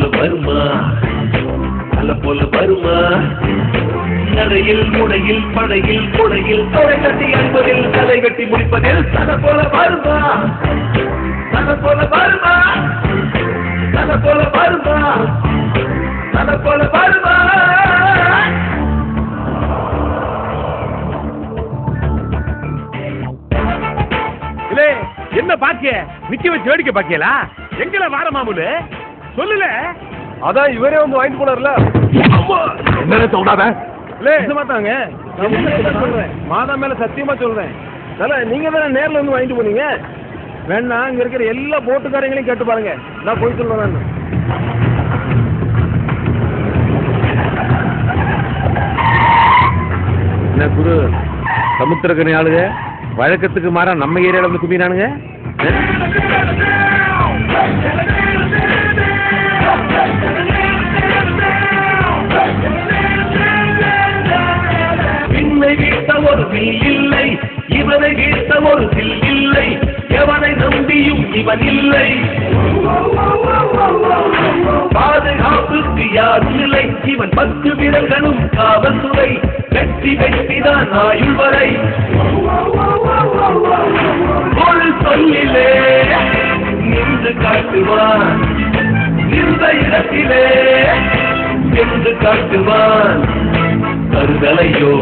போல வருமா நல்ல போல வருமா நடையில் முடையில் படையில் கொடையில் தொலை கட்டி அன்பதில் தலை கட்டி முடிப்பதில் தலை போல வருமா தலை போல வருமா தலை போல வருமா தலை போல வருமா என்ன பாக்கிய நிக்க வச்சு வேடிக்கை பாக்கியலா எங்கல வார மாமூலு சொல்லுல அதான் இவரே வந்து வாங்கிட்டு போனார்ல என்ன சொல்லாத மாத்தாங்க மாதா மேல சத்தியமா சொல்றேன் நீங்க தானே நேர்ல வந்து வாங்கிட்டு போனீங்க வேணா இங்க இருக்கிற எல்லா போட்டுக்காரங்களையும் கேட்டு பாருங்க நான் போய் சொல்லுவேன் என்ன குரு சமுத்திரக்கணி ஆளுங்க வழக்கத்துக்கு மாறா நம்ம ஏரியால வந்து கும்பினானுங்க பின்னை வீட்ட ஒரு வில் இல்லை இவனை வீட்ட ஒரு சில் இல்லை எவனை நம்பியும் இவன் இல்லை பாதுகாப்புக்கு யாரும் இல்லை இவன் 10 விரல்களும் காவல்துறை வெற்றி வெற்றிதான் ஆயுள் வரை ஒரு சொல்லிலே நின்று காட்டுவான் இந்த இடத்திலே என்று காட்டுவான் கருதலையோ